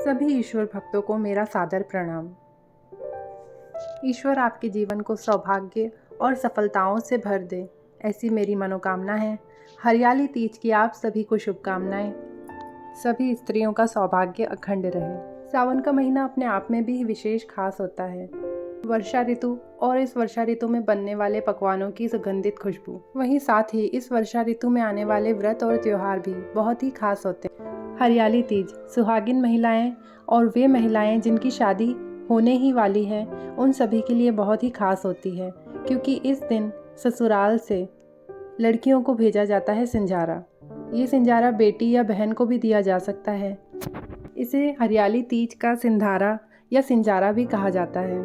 सभी ईश्वर भक्तों को मेरा सादर प्रणाम। ईश्वर आपके जीवन को सौभाग्य और सफलताओं से भर दे, ऐसी मेरी मनोकामना है। हरियाली तीज की आप सभी को शुभकामनाएं। सभी स्त्रियों का सौभाग्य अखंड रहे। सावन का महीना अपने आप में भी विशेष खास होता है। वर्षा ऋतु और इस वर्षा ऋतु में बनने वाले पकवानों की सुगंधित खुशबू, वहीं साथ ही इस वर्षा ऋतु में आने वाले व्रत और त्योहार भी बहुत ही खास होते हैं। हरियाली तीज सुहागिन महिलाएं और वे महिलाएं जिनकी शादी होने ही वाली है, उन सभी के लिए बहुत ही खास होती है, क्योंकि इस दिन ससुराल से लड़कियों को भेजा जाता है सिंजारा। ये सिंजारा बेटी या बहन को भी दिया जा सकता है। इसे हरियाली तीज का सिंधारा या सिंजारा भी कहा जाता है।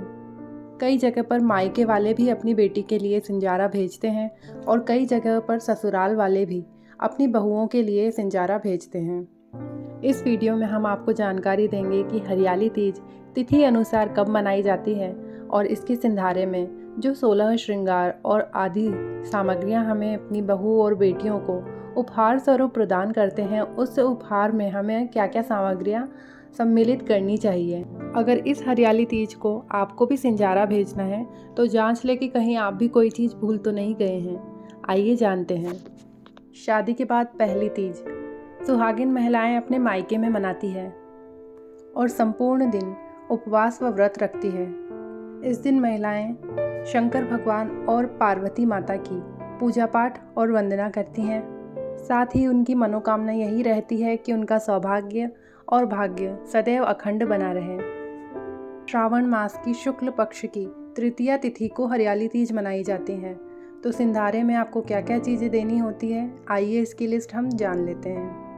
कई जगह पर मायके वाले भी अपनी बेटी के लिए सिंजारा भेजते हैं और कई जगह पर ससुराल वाले भी अपनी बहुओं के लिए सिंजारा भेजते हैं। इस वीडियो में हम आपको जानकारी देंगे कि हरियाली तीज तिथि अनुसार कब मनाई जाती है और इसके सिंधारे में जो 16 श्रृंगार और आदि सामग्रियां हमें अपनी बहू और बेटियों को उपहार स्वरूप प्रदान करते हैं, उस उपहार में हमें क्या क्या सामग्रियां सम्मिलित करनी चाहिए। अगर इस हरियाली तीज को आपको भी सिंजारा भेजना है तो जांच लें कि कहीं आप भी कोई चीज़ भूल तो नहीं गए हैं। आइए जानते हैं। शादी के बाद पहली तीज सुहागिन महिलाएं अपने मायके में मनाती है और संपूर्ण दिन उपवास व व्रत रखती है। इस दिन महिलाएं शंकर भगवान और पार्वती माता की पूजा पाठ और वंदना करती हैं। साथ ही उनकी मनोकामना यही रहती है कि उनका सौभाग्य और भाग्य सदैव अखंड बना रहे। श्रावण मास की शुक्ल पक्ष की तृतीया तिथि को हरियाली तीज मनाई जाती है। तो सिंधारे में आपको क्या क्या चीज़ें देनी होती है, आइए इसकी लिस्ट हम जान लेते हैं।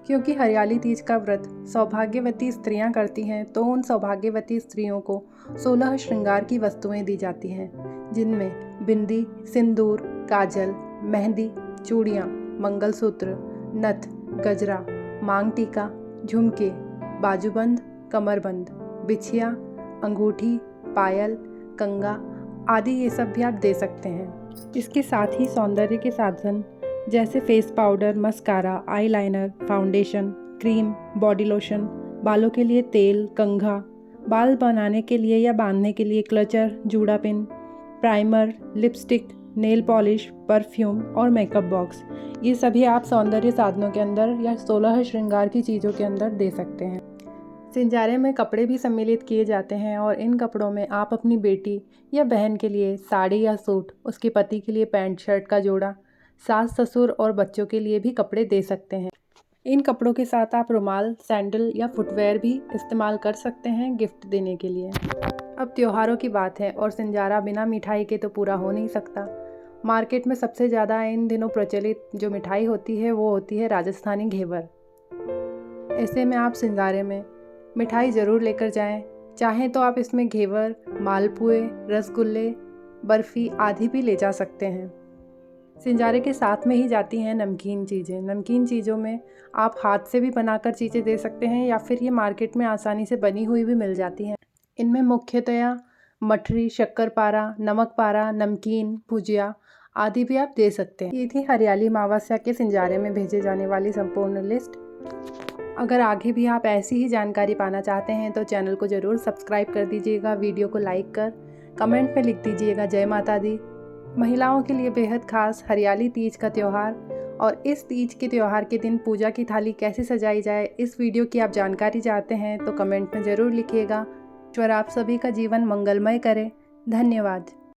क्योंकि हरियाली तीज का व्रत सौभाग्यवती स्त्रियां करती हैं, तो उन सौभाग्यवती स्त्रियों को 16 श्रृंगार की वस्तुएं दी जाती हैं, जिनमें बिंदी, सिंदूर, काजल, मेहंदी, चूड़ियाँ, मंगलसूत्र, नथ, गजरा, मांग टीका, झुमके, बाजूबंद, कमरबंद, बिछिया, अंगूठी, पायल, कंगा आदि ये सब भी आप दे सकते हैं। इसके साथ ही सौंदर्य के साधन जैसे face powder, mascara, eyeliner, foundation, cream, body lotion, बालों के लिए तेल, कंघा, बाल बनाने के लिए या बांधने के लिए क्लचर, जूड़ा pin, primer, lipstick, nail polish, perfume और मेकअप बॉक्स, ये सभी आप सौंदर्य साधनों के अंदर या 16 श्रृंगार की चीज़ों के अंदर दे सकते हैं। सिंजारे में कपड़े भी सम्मिलित किए जाते हैं और इन कपड़ों में आप अपनी बेटी या बहन के लिए साड़ी या सूट, उसके पति के लिए पैंट शर्ट का जोड़ा, सास ससुर और बच्चों के लिए भी कपड़े दे सकते हैं। इन कपड़ों के साथ आप रुमाल, सैंडल या फुटवेयर भी इस्तेमाल कर सकते हैं गिफ्ट देने के लिए। अब त्योहारों की बात है और सिंजारा बिना मिठाई के तो पूरा हो नहीं सकता। मार्केट में सबसे ज़्यादा इन दिनों प्रचलित जो मिठाई होती है वो होती है राजस्थानी घेवर। ऐसे में आप सिंजारे में मिठाई ज़रूर लेकर जाएं। चाहें तो आप इसमें घेवर, मालपुए, रसगुल्ले, बर्फ़ी आदि भी ले जा सकते हैं। सिंजारे के साथ में ही जाती हैं नमकीन चीज़ें। नमकीन चीज़ों में आप हाथ से भी बनाकर चीज़ें दे सकते हैं या फिर ये मार्केट में आसानी से बनी हुई भी मिल जाती हैं। इनमें मुख्यतया मठरी, शक्करपारा, नमक पारा, नमकीन, भुजिया आदि भी आप दे सकते हैं। ये थी हरियाली अमावस्या के सिंजारे में भेजे जाने वाली संपूर्ण लिस्ट। अगर आगे भी आप ऐसी ही जानकारी पाना चाहते हैं तो चैनल को ज़रूर सब्सक्राइब कर दीजिएगा, वीडियो को लाइक कर कमेंट में लिख दीजिएगा जय माता दी। महिलाओं के लिए बेहद खास हरियाली तीज का त्यौहार और इस तीज के त्यौहार के दिन पूजा की थाली कैसे सजाई जाए, इस वीडियो की आप जानकारी चाहते हैं तो कमेंट में ज़रूर लिखिएगा। ईश्वर आप सभी का जीवन मंगलमय करे। धन्यवाद।